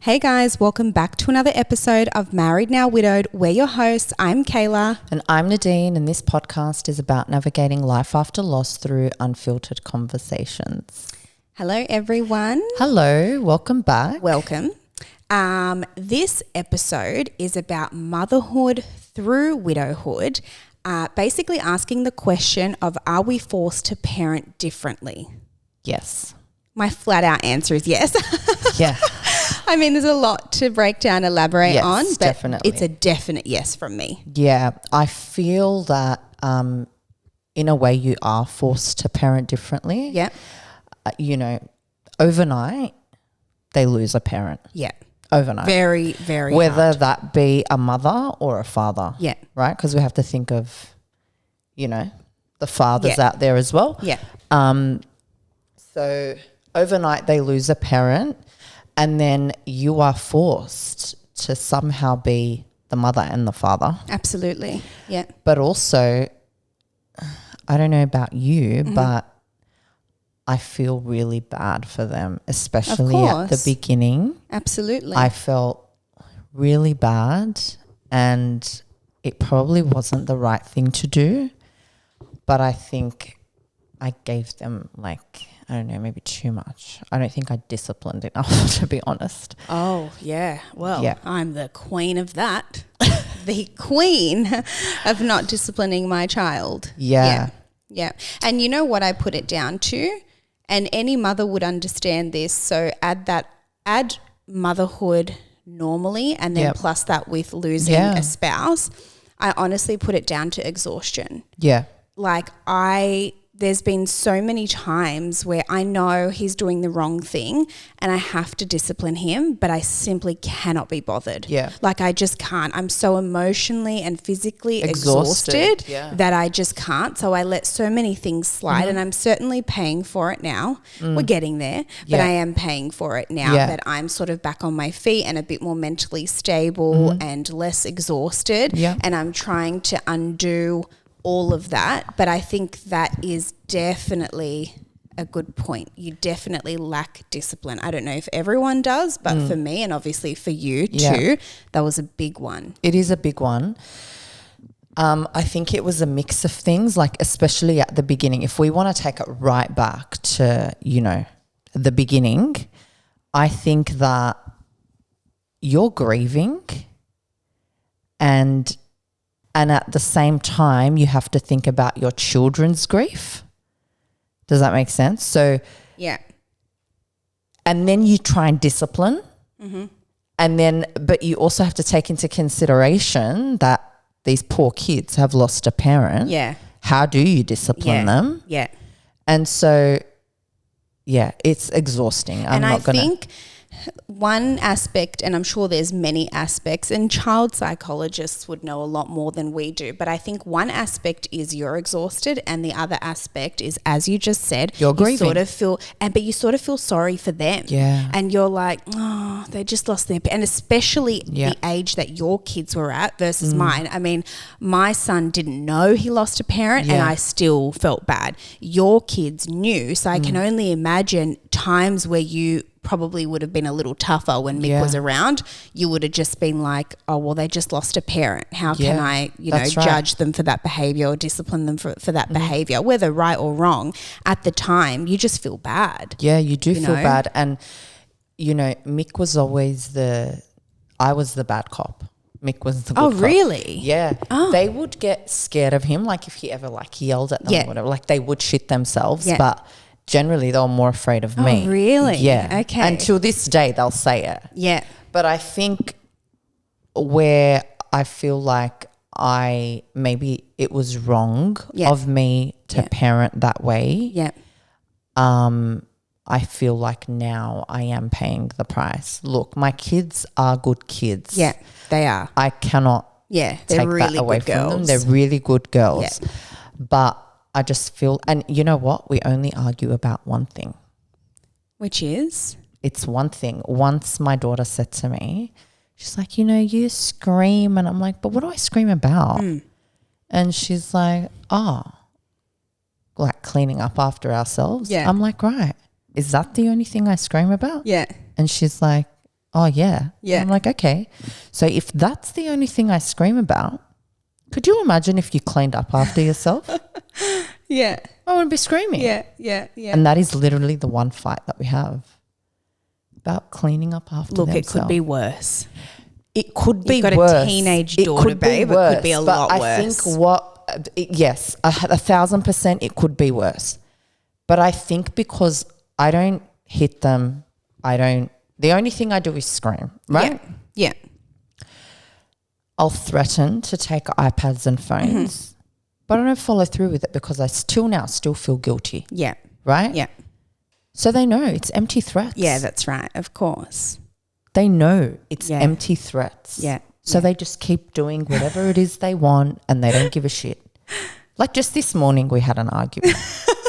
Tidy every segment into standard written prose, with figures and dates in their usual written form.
Hey guys, welcome back to another episode of Married Now Widowed. We're your hosts. I'm Kayla. And I'm Nadine, and this podcast is about navigating life after loss through unfiltered conversations. Hello everyone. Hello, welcome back. Welcome. This episode is about motherhood through widowhood, basically asking the question of, are we forced to parent differently? Yes. My flat out answer is yes. Yeah. I mean, there's a lot to break down, elaborate Yes, on, but definitely. it's a definite yes from me. Yeah, I feel that in a way you are forced to parent differently. Yeah. Overnight, they lose a parent. Yeah. Overnight. Very, very Whether hard. that be a mother or a father. Yeah. Right? Because we have to think of, the fathers out there as well. Yeah. So overnight they lose a parent, and then you are forced to somehow be the mother and the father. Absolutely. Yeah. But also, I don't know about you, but I feel really bad for them, especially at the beginning. Absolutely. I felt really bad, and it probably wasn't the right thing to do, but I think I gave them maybe too much. I don't think I disciplined enough, to be honest. Oh, yeah. Well, Yeah. I'm the queen of that. The queen of not disciplining my child. Yeah. Yeah. And you know what I put it down to? And any mother would understand this. So add motherhood normally, and then plus that with losing a spouse. I honestly put it down to exhaustion. Yeah. There's been so many times where I know he's doing the wrong thing and I have to discipline him, but I simply cannot be bothered. Yeah. I just can't. I'm so emotionally and physically exhausted that I just can't. So I let so many things slide, and I'm certainly paying for it now. We're getting there, but I am paying for it now that I'm sort of back on my feet and a bit more mentally stable and less exhausted. Yeah. And I'm trying to undo all of that, but I think that is definitely a good point. You definitely lack discipline. I don't know if everyone does, but for me, and obviously for you too, that was a big one. It is a big one. I think it was a mix of things, especially at the beginning. If we want to take it right back to, the beginning, I think that you're grieving, and at the same time, you have to think about your children's grief. Does that make sense? So, yeah. And then you try and discipline. But you also have to take into consideration that these poor kids have lost a parent. Yeah. How do you discipline them? Yeah. And so, it's exhausting. I think one aspect, and I'm sure there's many aspects, and child psychologists would know a lot more than we do, but I think one aspect is you're exhausted, and the other aspect is, as you just said, you're grieving. But you sort of feel sorry for them. Yeah. And you're like, oh, they just lost their, and especially the age that your kids were at versus mine. I mean, my son didn't know he lost a parent, and I still felt bad. Your kids knew, so I can only imagine times where you probably would have been a little tougher when Mick was around. You would have just been like, oh, well, they just lost a parent. How can I, judge them for that behavior or discipline them for that behavior, whether right or wrong? At the time, you just feel bad. Yeah, you do feel bad. And, Mick was always I was the bad cop. Mick was the good cop. Oh, really? Yeah. Oh. They would get scared of him, if he ever yelled at them or whatever. They would shit themselves, but generally they were more afraid of me. Oh, really? Yeah. Okay. Until this day they'll say it. Yeah. But I think where I feel like maybe it was wrong of me to parent that way. Yeah. I feel like now I am paying the price. Look, my kids are good kids. Yeah, they are. I cannot they're take really that away good from girls. them. They're really good girls. Yeah. But I just feel, and you know what? We only argue about one thing. Which is? It's one thing. Once my daughter said to me, she's like, you scream. And I'm like, but what do I scream about? And she's like, cleaning up after ourselves. Yeah. I'm like, right. Is that the only thing I scream about? Yeah. And she's like, oh, yeah. Yeah. I'm like, okay. So if that's the only thing I scream about, could you imagine if you cleaned up after yourself? Yeah. I wouldn't be screaming. Yeah. Yeah. Yeah. And that is literally the one fight that we have about cleaning up after Look, themselves. it could be worse. It could be You've got worse. a teenage daughter, babe. It could be a lot worse. I think yes, 1,000% it could be worse. But I think because I don't hit them, the only thing I do is scream, right? Yeah. I'll threaten to take iPads and phones, but I don't follow through with it because I still feel guilty. Yeah. Right? Yeah. So they know it's empty threats. Yeah, that's right. Of course. They know it's empty threats. Yeah. So they just keep doing whatever it is they want and they don't give a shit. Like just this morning we had an argument.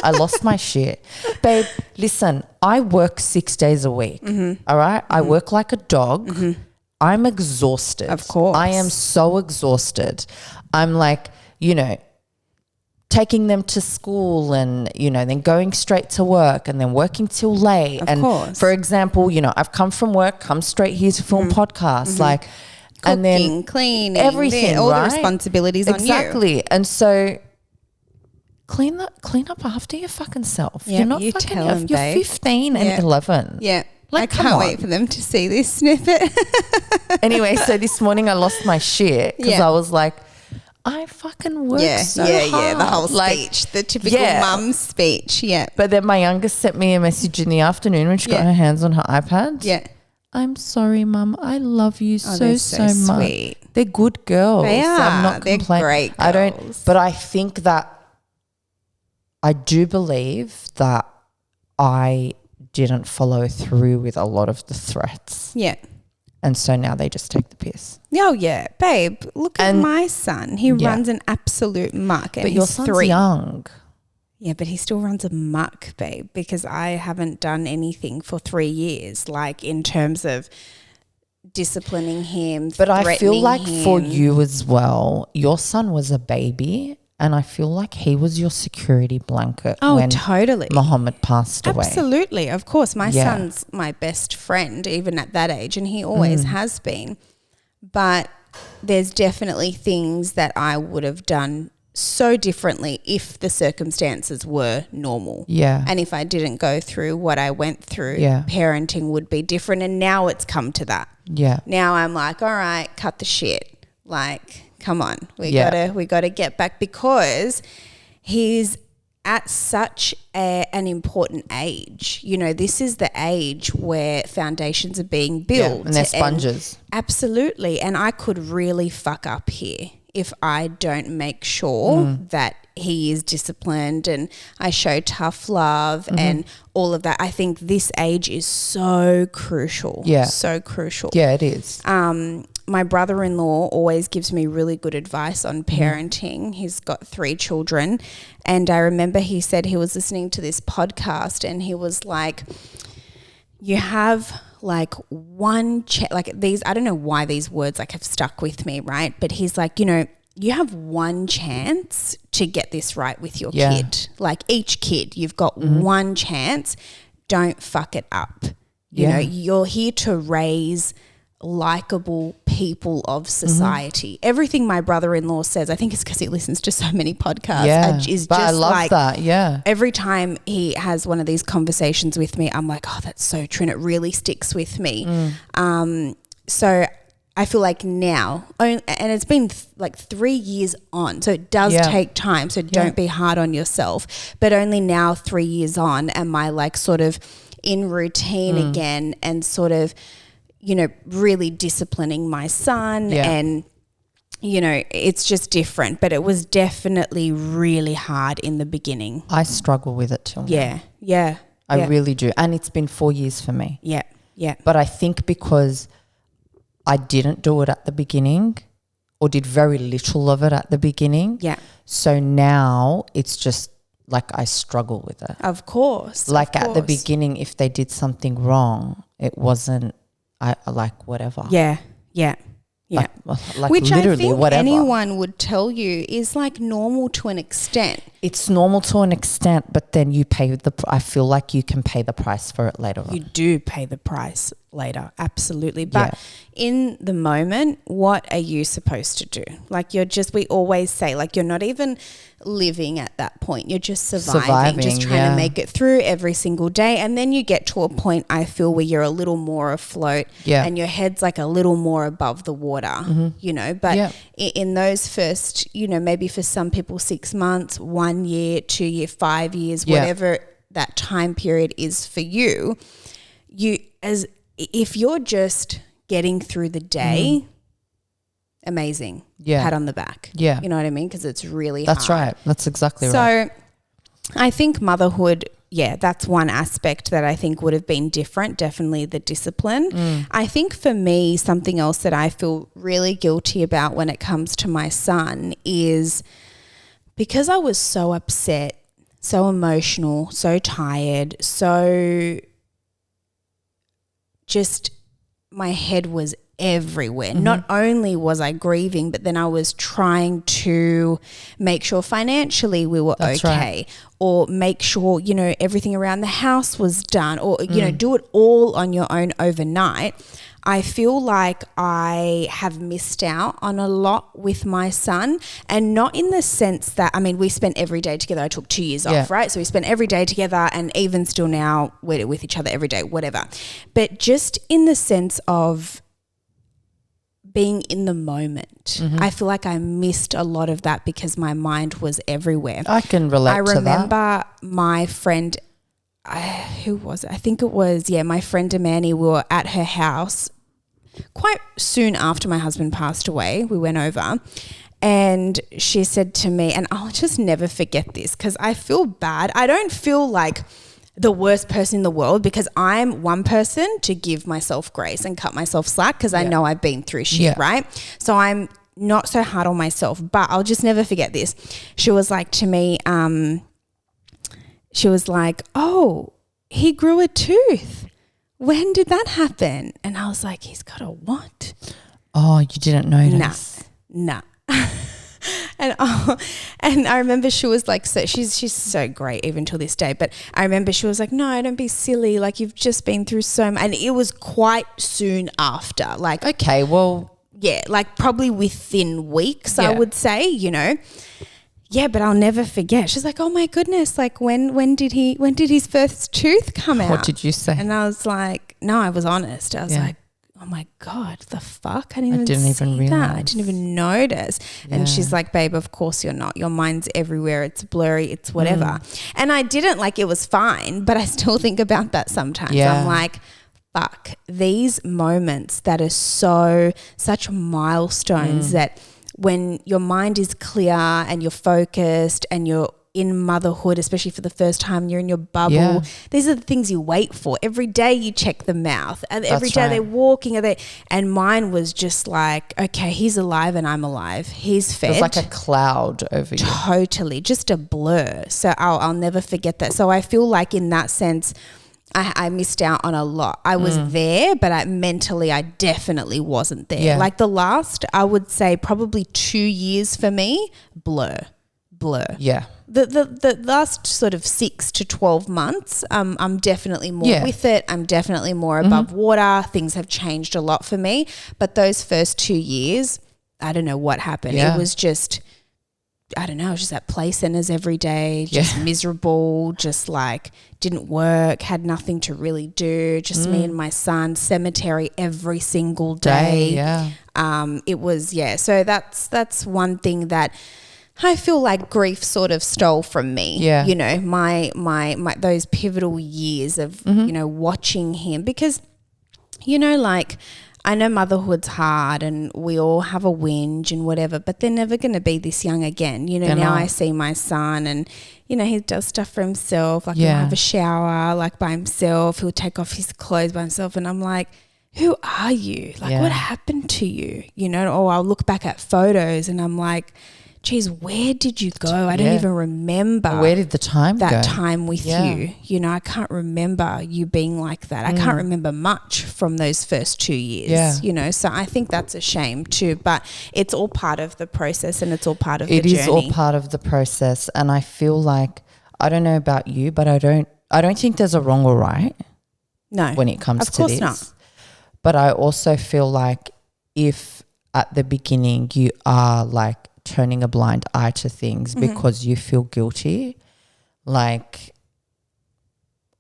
I lost my shit. Babe, listen, I work 6 days a week, all right? I work like a dog. I'm exhausted. Of course. I am so exhausted. I'm like, you know, taking them to school and, you know, then going straight to work and then working till late. Of course. For example, you know, I've come from work, come straight here to film podcasts, like, Cooking, and then cleaning, everything, all right? the responsibilities on you. Exactly. And so clean up after your fucking self. Yeah, You're not you fucking, tell them, you're babe. 15 and 11. Yeah. Like, I come can't on. wait for them to see this snippet. Anyway, so this morning I lost my shit because I was like, I fucking work so hard. The whole Like, speech, the typical mum speech. Yeah. But then my youngest sent me a message in the afternoon when she got her hands on her iPad. Yeah. I'm sorry, Mum. I love you they're so much. sweet. They're good girls. They are. I'm not They're complaining. great girls. But I think that I do believe that I didn't follow through with a lot of the threats. Yeah. And so now they just take the piss. Oh, yeah. Babe, look at my son. He runs an absolute muck. And But your he's son's 3. young. Yeah, but he still runs a muck, babe, because I haven't done anything for 3 years, like in terms of disciplining him, But I feel like for him. you as well, your son was a baby and I feel like he was your security blanket when totally. Muhammad passed away. Absolutely. Of course. My son's my best friend, even at that age, and he always has been. But there's definitely things that I would have done so differently if the circumstances were normal. Yeah. And if I didn't go through what I went through, parenting would be different. And now it's come to that. Yeah. Now I'm like, all right, cut the shit. Like, come on. We gotta get back, because he's at such an important age. You know, this is the age where foundations are being built. And they're sponges. Absolutely. And I could really fuck up here if I don't make sure that he is disciplined and I show tough love and all of that. I think this age is so crucial. Yeah. So crucial. Yeah, it is. My brother-in-law always gives me really good advice on parenting. He's got 3 children. And I remember he said he was listening to this podcast and he was like, you have like one like these, I don't know why these words like have stuck with me, right? But he's like, you know, you have one chance to get this right with your kid. Like each kid, you've got one chance. Don't fuck it up. You know, you're here to raise likable people of society. Everything my brother-in-law says, I think it's because he listens to so many podcasts, is but just I love like that. Yeah. every time he has one of these conversations with me, I'm like, oh, that's so true, and it really sticks with me. So I feel like now, and it's been like 3 years on, so it does take time, so don't be hard on yourself, but only now 3 years on am I like sort of in routine again and sort of, you know, really disciplining my son and, you know, it's just different. But it was definitely really hard in the beginning. I struggle with it till now. Yeah. I really do. And it's been 4 years for me. Yeah. But I think because I didn't do it at the beginning or did very little of it at the beginning. Yeah. So now it's just like I struggle with it. Of course. Like at the beginning, if they did something wrong, it wasn't like whatever. Yeah. Like Which literally I think whatever. anyone would tell you is like normal to an extent. It's normal to an extent, but then you pay I feel like you can pay the price for it later on. You do pay the price later. Absolutely. But in the moment, what are you supposed to do? Like we always say, like, you're not even living at that point. You're just surviving just trying to make it through every single day. And then you get to a point, I feel, where you're a little more afloat and your head's like a little more above the water, you know. But in those first, you know, maybe for some people 6 months, 1 year, 2 year, 5 years, whatever that time period is for you, if you're just getting through the day, amazing. Pat on the back. You know what I mean? Because it's really hard. That's right. That's exactly right. So I think motherhood, that's one aspect that I think would have been different, definitely the discipline. I think for me, something else that I feel really guilty about when it comes to my son is because I was so upset, so emotional, so tired, so just my head was everywhere. Not only was I grieving, but then I was trying to make sure financially we were okay, or make sure, you know, everything around the house was done, or, you know, do it all on your own overnight. I feel like I have missed out on a lot with my son, and not in the sense that, I mean, we spent every day together. I took 2 years off, right? So we spent every day together, and even still now we're with each other every day, whatever. But just in the sense of being in the moment. I feel like I missed a lot of that because my mind was everywhere. I can relate to that. I remember my friend, who was it? I think it was, my friend Amani. We were at her house quite soon after my husband passed away. We went over and she said to me, and I'll just never forget this because I feel bad. I don't feel like the worst person in the world because I'm one person to give myself grace and cut myself slack because I know I've been through shit, right? So I'm not so hard on myself, but I'll just never forget this. She was like to me, she was like, oh, he grew a tooth. When did that happen? And I was like, he's got a what? Oh, you didn't notice? Nah. And I remember she was like, so she's so great even till this day. But I remember she was like, no, don't be silly. Like you've just been through so much. And it was quite soon after. Like, okay, well. Yeah, like probably within weeks, I would say, you know. Yeah, but I'll never forget. She's like, oh my goodness, like when did his first tooth come out? What did you say? And I was like, no, I was honest. I was like, oh my God, the fuck? I didn't even realize that. I didn't even notice. Yeah. And she's like, babe, of course you're not. Your mind's everywhere. It's blurry. It's whatever. And I didn't, like, it was fine, but I still think about that sometimes. I'm like, fuck, these moments that are such milestones that when your mind is clear and you're focused and you're in motherhood, especially for the first time, you're in your bubble. These are the things you wait for. Every day you check the mouth, and every day they're walking. And mine was just like, okay, he's alive and I'm alive. He's fed. It was like a cloud over you. Totally, just a blur. So I'll never forget that. So I feel like in that sense, I missed out on a lot. I was there, but mentally I definitely wasn't there. Like the last, I would say probably 2 years for me, blur. Yeah. The last sort of 6 to 12 months, I'm definitely more with it. I'm definitely more above water. Things have changed a lot for me. But those first 2 years, I don't know what happened. It was just, I don't know, it was just at play centers every day, just miserable, just like didn't work, had nothing to really do, just me and my son, cemetery every single day. It was, so that's one thing that I feel like grief sort of stole from me. You know, my those pivotal years of, you know, watching him, because, you know, like, I know motherhood's hard and we all have a whinge and whatever, but they're never going to be this young again. You know, now I see my son and, you know, he does stuff for himself. Like he'll have a shower like by himself. He'll take off his clothes by himself. And I'm like, who are you? Like what happened to you? You know, or I'll look back at photos and I'm like, geez, where did you go? I don't even remember. Where did the time go? That time with you. You know, I can't remember you being like that. I can't remember much from those first 2 years, you know. So I think that's a shame too. But it's all part of the process and it's all part of the journey. It is all part of the process. And I feel like, I don't know about you, but I don't think there's a wrong or right. No. When it comes to this. Of course not. But I also feel like if at the beginning you are like turning a blind eye to things because you feel guilty, like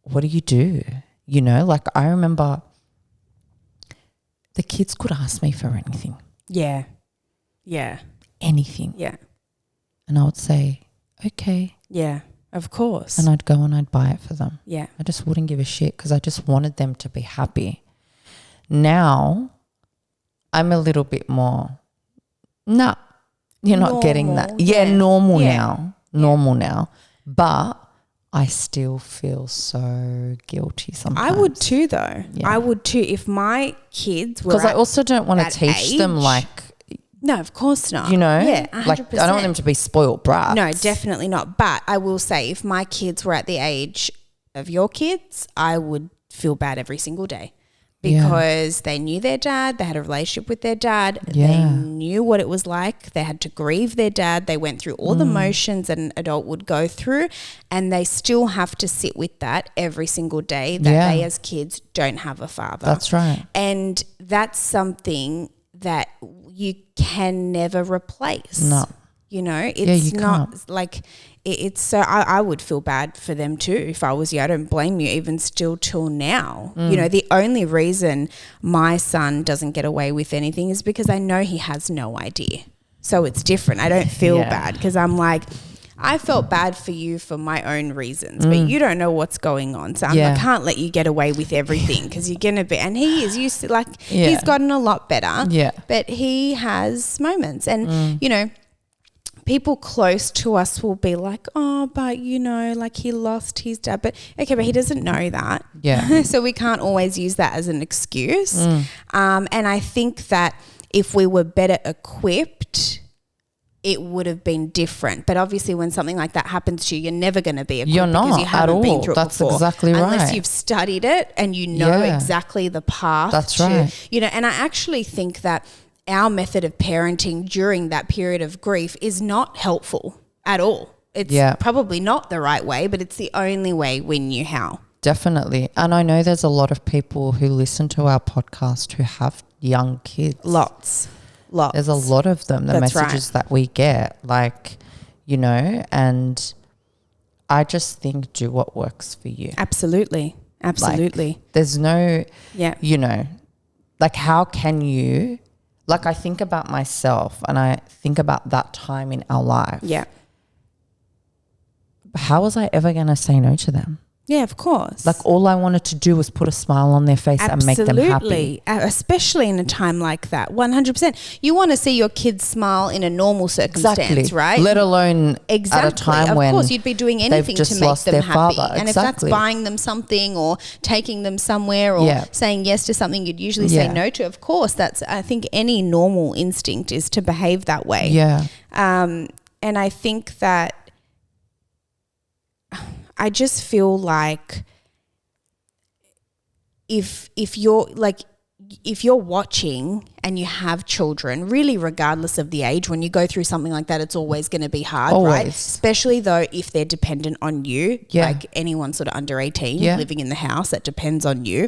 what do you do? You know, like I remember the kids could ask me for anything. Yeah. Yeah. Anything. Yeah. And I would say, okay. Yeah, of course. And I'd go and I'd buy it for them. Yeah. I just wouldn't give a shit because I just wanted them to be happy. Now I'm a little bit more, nah, you're not getting that. Yeah, normal now. Normal now. But I still feel so guilty sometimes. I would too though. Yeah. I would too. If my kids were because I also don't want to teach them like, no, of course not. you know, yeah, 100%. like I don't want them to be spoiled brats. No, definitely not. But I will say if my kids were at the age of your kids, I would feel bad every single day because they knew their dad, they had a relationship with their dad, they knew what it was like, they had to grieve their dad, they went through all the motions that an adult would go through, and they still have to sit with that every single day that they as kids don't have a father. That's right. And that's something that you can never replace. No. You know, it's not can't. like it's so I would feel bad for them too if I was you. I don't blame you even still till now. You know, the only reason my son doesn't get away with anything is because I know he has no idea. So it's different. I don't feel bad because I'm like, I felt bad for you for my own reasons, but you don't know what's going on. So I can't let you get away with everything because you're going to be, and he is used to like, he's gotten a lot better, but he has moments and, you know, people close to us will be like, oh, but you know, like he lost his dad, but okay, but he doesn't know that. Yeah. So we can't always use that as an excuse. And I think that if we were better equipped, it would have been different. But obviously when something like that happens to you, you're never going to be equipped. You're not because you haven't at all. been through it That's before. exactly right. Unless you've studied it and you know exactly the path. That's right. You know, and I actually think that our method of parenting during that period of grief is not helpful at all. It's probably not the right way, but it's the only way we knew how. Definitely. And I know there's a lot of people who listen to our podcast who have young kids. Lots. There's a lot of them, the messages that we get, like, you know, and I just think do what works for you. Absolutely. Like, there's no, you know, like how can you, like I think about myself and I think about that time in our life. Yeah. How was I ever going to say no to them? Yeah, of course. Like all I wanted to do was put a smile on their face and make them happy. Especially in a time like that. 100%. You want to see your kids smile in a normal circumstance, right? Let alone at a time when of course, you'd be doing anything to make them happy. Father. And if that's buying them something or taking them somewhere or saying yes to something you'd usually say no to, of course, that's, I think any normal instinct is to behave that way. Yeah. And I think that I just feel like if you're watching and you have children, really regardless of the age, when you go through something like that, it's always going to be hard, right? Especially though if they're dependent on you, like anyone sort of under 18 living in the house that depends on you,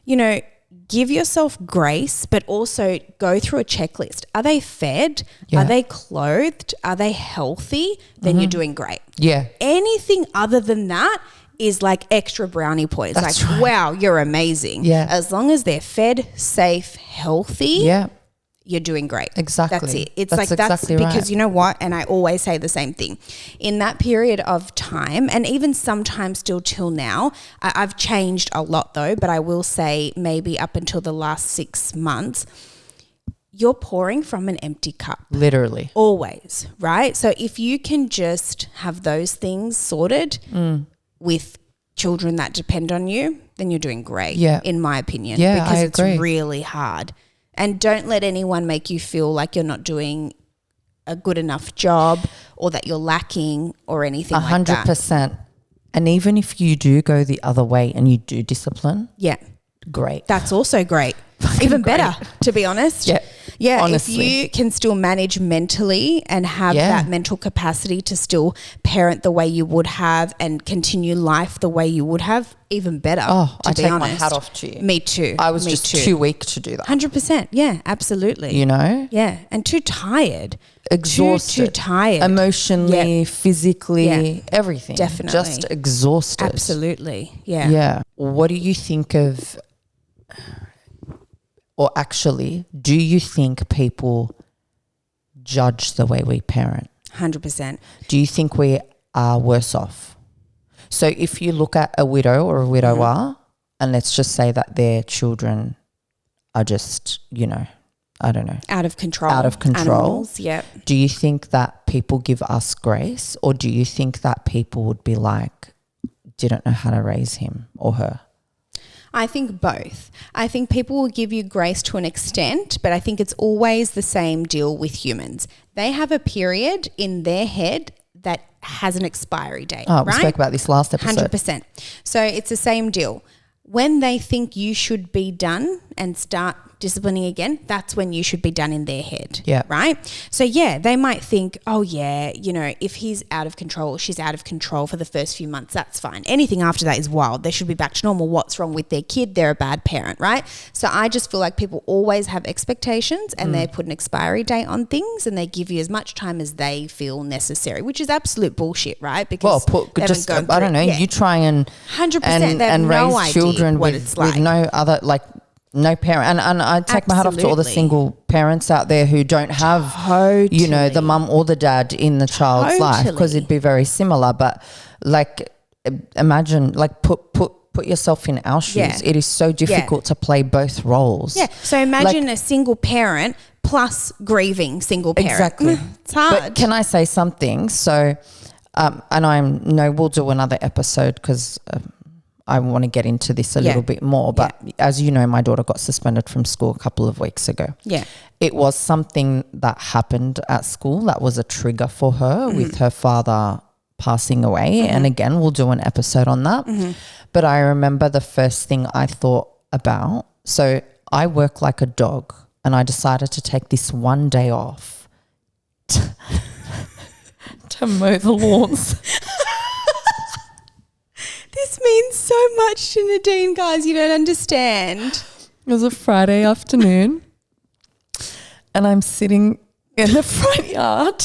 you know, give yourself grace, but also go through a checklist. Are they fed? Are they clothed? Are they healthy? Then you're doing great. Yeah. Anything other than that is like extra brownie points. That's like, wow, you're amazing. Yeah. As long as they're fed, safe, healthy, you're doing great. Exactly. That's it. It's that's exactly because right. You know what? And I always say the same thing. In that period of time, and even sometimes still till now, I've changed a lot though, but I will say maybe up until the last 6 months, you're pouring from an empty cup. Literally. Always, right? So if you can just have those things sorted with children that depend on you, then you're doing great, in my opinion. Yeah, because it's really hard. And don't let anyone make you feel like you're not doing a good enough job or that you're lacking or anything like that. 100%. And even if you do go the other way and you do discipline, great. That's also great. Even better, to be honest. Yeah, honestly. if you can still manage mentally and have that mental capacity to still parent the way you would have and continue life the way you would have, even better. I take my hat off to you. Me too. I was just too weak to do that. 100%. Yeah, absolutely. You know? Yeah, and too tired. Exhausted. Too tired. Emotionally, physically, everything. Definitely. Just exhausted. Absolutely. Yeah. Yeah. What do you think of, or actually, do you think people judge the way we parent? 100%. Do you think we are worse off? So if you look at a widow or a widower, and let's just say that their children are just, you know, I don't know. Out of control. Animals, yep. Do you think that people give us grace, or do you think that people would be like, didn't know how to raise him or her? I think both. I think people will give you grace to an extent, but I think it's always the same deal with humans. They have a period in their head that has an expiry date, right? We spoke about this last episode. 100%. So it's the same deal. When they think you should be done and start disciplining again, that's when you should be done in their head. Yeah. Right? So yeah, they might think, oh yeah, you know, if he's out of control, she's out of control for the first few months, that's fine. Anything after that is wild. They should be back to normal. What's wrong with their kid? They're a bad parent, right? So I just feel like people always have expectations and they put an expiry date on things and they give you as much time as they feel necessary, which is absolute bullshit, right? Because I don't know, you try and 100% and no raise children with no other, like, no parent. And I take my hat off to all the single parents out there who don't have, you know, the mum or the dad in the child's life, because it'd be very similar. But like, imagine, like, put yourself in our shoes. Yeah. It is so difficult to play both roles. Yeah. So imagine a single parent plus grieving single parent. Exactly. It's hard. But can I say something? So, we'll do another episode because I want to get into this a little bit more. But as you know, my daughter got suspended from school a couple of weeks ago. Yeah. It was something that happened at school that was a trigger for her with her father passing away. And again, we'll do an episode on that. But I remember the first thing I thought about, so I work like a dog and I decided to take this one day off to mow the lawns. This means so much to Nadine, guys. You don't understand. It was a Friday afternoon and I'm sitting in the front yard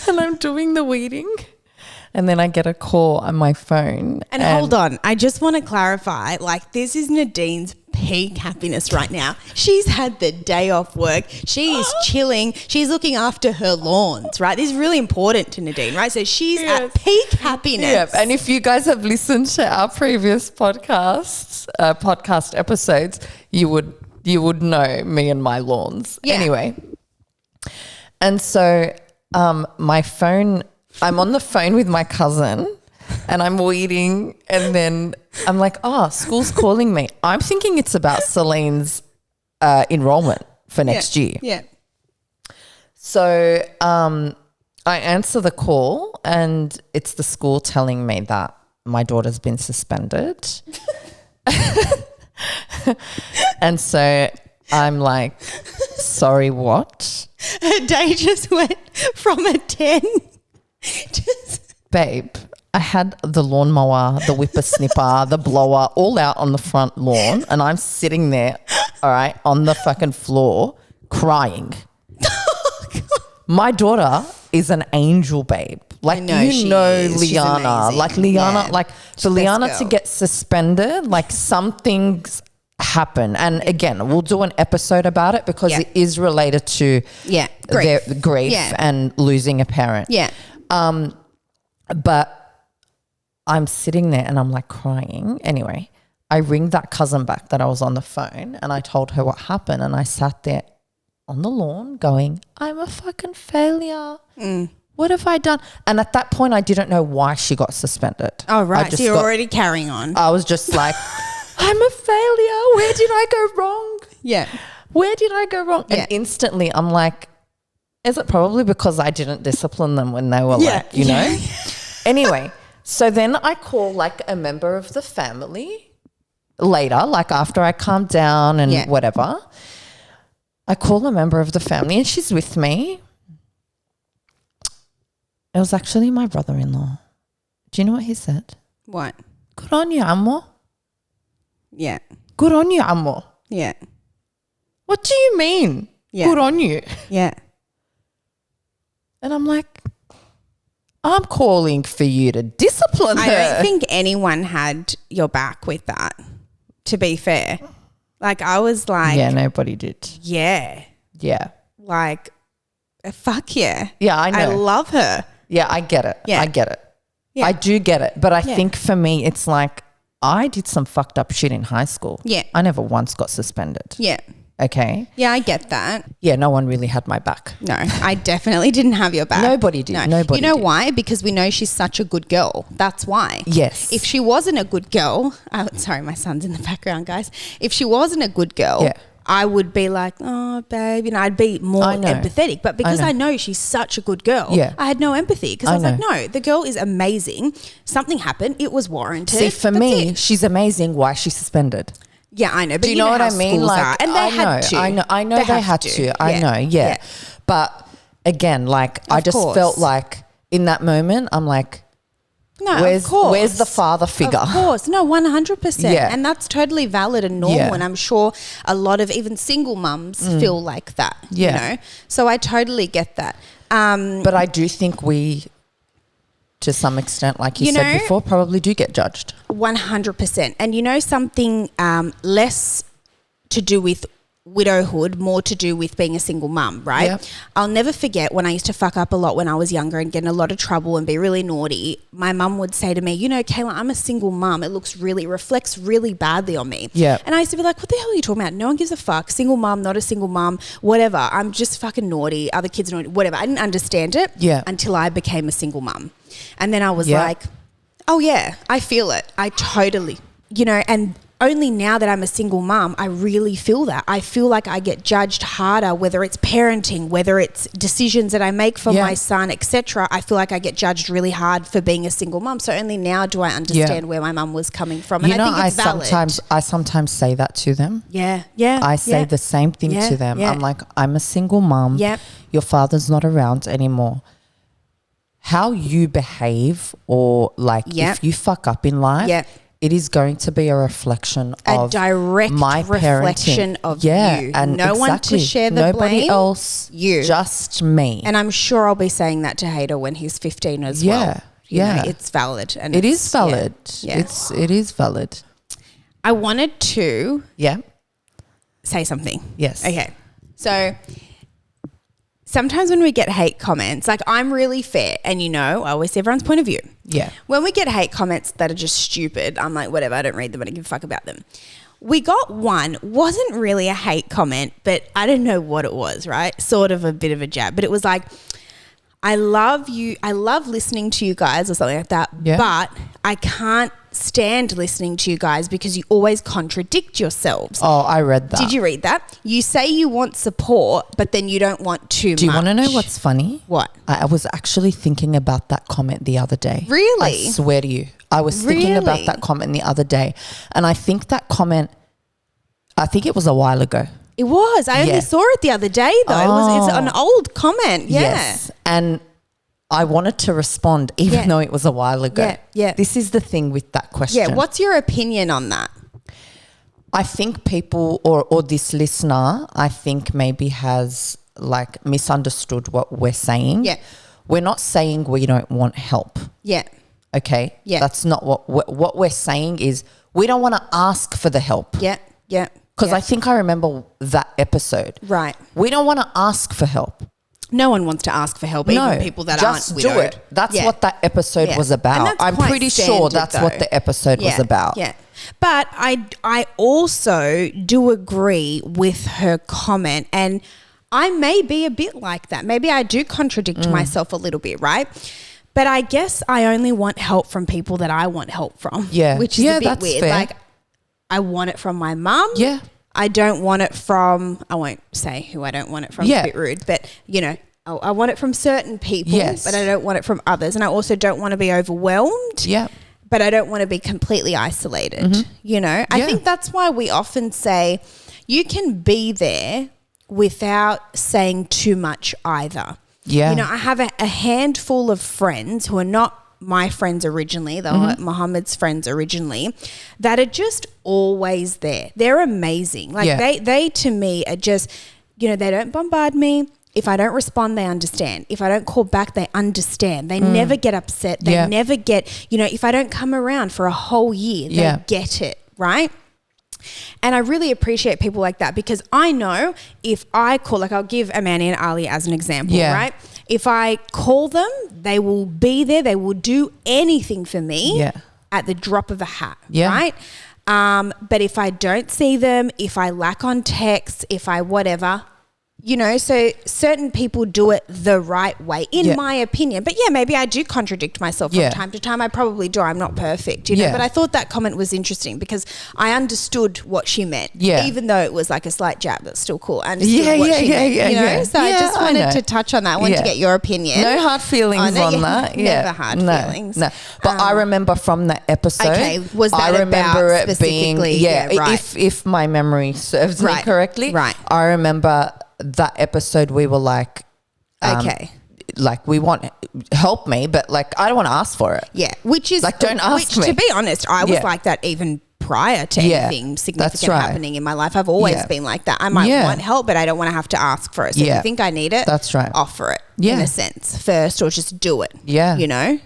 and I'm doing the weeding, and then I get a call on my phone. And hold on, I just want to clarify, like, this is Nadine's peak happiness right now. She's had the day off work. She is chilling. She's looking after her lawns, right? This is really important to Nadine, right? So she's at peak happiness. Yeah, and if you guys have listened to our previous podcast episodes, you would know me and my lawns. Yeah. Anyway, and so my phone, I'm on the phone with my cousin and I'm weeding, and then I'm like, school's calling me. I'm thinking it's about Celine's enrollment for next year. Yeah. So I answer the call and it's the school telling me that my daughter's been suspended. And so I'm like, sorry, what? Her day just went from a 10 Babe, I had the lawnmower, the whippersnipper, the blower all out on the front lawn, and I'm sitting there, all right, on the fucking floor crying. My daughter is an angel, babe. Like, you know Liana. Like, Liana, like, for Liana to get suspended, like, something's happen. And again, we'll do an episode about it because it is related to their grief and losing a parent. Yeah. But I'm sitting there and I'm like crying. Anyway, I ring that cousin back that I was on the phone and I told her what happened, and I sat there on the lawn going, I'm a fucking failure. What have I done? And at that point, I didn't know why she got suspended. Oh, right. So you're already carrying on. I was just like, I'm a failure. Where did I go wrong? Yeah. Where did I go wrong? Yeah. And instantly I'm like, is it probably because I didn't discipline them when they were like, you know? Anyway, so then I call like a member of the family later, like after I calmed down and whatever. I call a member of the family and she's with me. It was actually my brother-in-law. Do you know what he said? What? Good on you, Ammo. Yeah. Good on you, Ammo. Yeah. What do you mean? Yeah. Good on you. Yeah. And I'm like, I'm calling for you to discipline her. I don't think anyone had your back with that, to be fair. Like, I was like. Yeah, nobody did. Yeah. Yeah. Like, fuck yeah. Yeah, I know. I love her. Yeah, I get it. Yeah. I get it. Yeah. I do get it. But I think for me, it's like I did some fucked up shit in high school. Yeah. I never once got suspended. Yeah. Okay. Yeah, I get that. Yeah, no one really had my back. No, I definitely didn't have your back. Nobody did. No. Nobody You know did. why? Because we know she's such a good girl. That's why. Yes. If she wasn't a good girl, sorry, my son's in the background, guys. If she wasn't a good girl, Yeah. I would be like, oh, babe, I'd be more empathetic. But because I know she's such a good girl, I had no empathy because I was like, no, the girl is amazing. Something happened. It was warranted. See, for That's me, it. she's amazing. Why is she suspended? Yeah, I know. But Do you know what how I mean? schools Like, are. And they had to. I know they had to. I know, yeah. But again, like, I just felt like in that moment, I'm like, no, where's the father figure? Of course. No, 100%. Yeah. And that's totally valid and normal. Yeah. And I'm sure a lot of even single mums feel like that, you know? So I totally get that. But I do think we, to some extent, like you said before, probably do get judged. 100%. And you know something less to do with widowhood, more to do with being a single mum, right? Yep. I'll never forget when I used to fuck up a lot when I was younger and get in a lot of trouble and be really naughty. My mum would say to me, you know, Kayla, I'm a single mum. It reflects really badly on me. Yeah. And I used to be like, what the hell are you talking about? No one gives a fuck. Single mum, not a single mum, whatever. I'm just fucking naughty. Other kids are naughty, whatever. I didn't understand it until I became a single mum. And then I was like, oh yeah, I feel it. I totally, you know, and only now that I'm a single mum, I really feel that. I feel like I get judged harder, whether it's parenting, whether it's decisions that I make for my son, etc. I feel like I get judged really hard for being a single mum. So only now do I understand where my mum was coming from. And you know, I think it's valid. I sometimes say that to them. Yeah. I say the same thing to them. I'm like, I'm a single mum. Yep. Your father's not around anymore. How you behave or like if you fuck up in life, it is going to be a reflection of direct my reflection parenting. of you. And no one to share the Nobody blame. else. You. Just me. And I'm sure I'll be saying that to Hader when he's 15 as well. You know, it's valid. And it is valid. Yeah. It is valid. I wanted to say something. Yes. Okay. So sometimes when we get hate comments, like I'm really fair and you know, I always see everyone's point of view. Yeah. When we get hate comments that are just stupid, I'm like, whatever, I don't read them, I don't give a fuck about them. We got one, wasn't really a hate comment, but I don't know what it was, right? Sort of a bit of a jab, but it was like, I love you, I love listening to you guys or something like that, but I can't stand listening to you guys because you always contradict yourselves. Oh, I read that. Did you read that? You say you want support, but then you don't want too much. Do you want to know what's funny? What? I was actually thinking about that comment the other day. Really? I swear to you. I was thinking about that comment the other day. And I think that comment, I think it was a while ago. It was. I only saw it the other day though. It's an old comment. Yeah. Yes. And I wanted to respond even though it was a while ago. Yeah. This is the thing with that question. Yeah. What's your opinion on that? I think people or this listener, I think maybe has like misunderstood what we're saying. Yeah. We're not saying we don't want help. Yeah. Okay. Yeah. That's not what we're saying is we don't want to ask for the help. Yeah. Yeah. Because I think I remember that episode. Right. We don't want to ask for help. No one wants to ask for help, even people that aren't widowed. Just do it. That's what that episode was about. I'm pretty sure that's what the episode was about. Yeah. But I also do agree with her comment, and I may be a bit like that. Maybe I do contradict myself a little bit, right? But I guess I only want help from people that I want help from. Yeah. Which is a bit that's weird. fair. Like I want it from my mum. Yeah. I don't want it from, I won't say who I don't want it from, it's a bit rude, but you know, I want it from certain people, but I don't want it from others. And I also don't want to be overwhelmed, but I don't want to be completely isolated, you know? I think that's why we often say you can be there without saying too much either. Yeah. You know, I have a handful of friends who are not my friends originally, they were Muhammad's friends originally, that are just always there. They're amazing. Like they to me are just, you know, they don't bombard me. If I don't respond, they understand. If I don't call back, they understand. They never get upset. They never get, you know, if I don't come around for a whole year, they get it, right? And I really appreciate people like that, because I know if I call, like I'll give Amani and Ali as an example, right? If I call them, they will be there. They will do anything for me at the drop of a hat, right? But if I don't see them, if I lack on text, if I whatever, you know, so certain people do it the right way, in my opinion. But maybe I do contradict myself from time to time. I probably do. I'm not perfect, you know. But I thought that comment was interesting because I understood what she meant. Even though it was like a slight jab, that's still cool. I understood what she meant, you know. So I just wanted to touch on that. I wanted to get your opinion. No hard feelings on that. Never hard feelings. No. But I remember from that episode. Okay, was that I remember about it being right. If my memory serves me correctly, I remember that episode we were like, like we want help me, but like I don't want to ask for it. Which is like, don't ask me. To be honest, I was like that even prior to anything significant happening in my life. I've always been like that. I might want help, but I don't want to have to ask for it. So if you think I need it, that's right. Offer it in a sense first, or just do it. You know?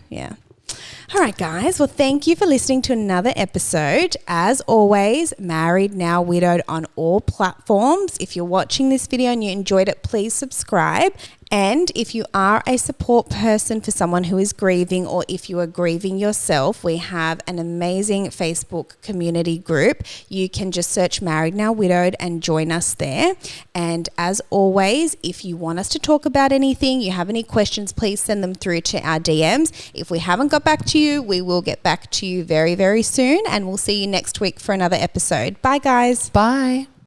All right, guys. Well, thank you for listening to another episode. As always, Married Now Widowed on all platforms. If you're watching this video and you enjoyed it, please subscribe. And if you are a support person for someone who is grieving, or if you are grieving yourself, we have an amazing Facebook community group. You can just search Married Now Widowed and join us there. And as always, if you want us to talk about anything, you have any questions, please send them through to our DMs. If we haven't got back to you, we will get back to you very, very soon. And we'll see you next week for another episode. Bye, guys. Bye.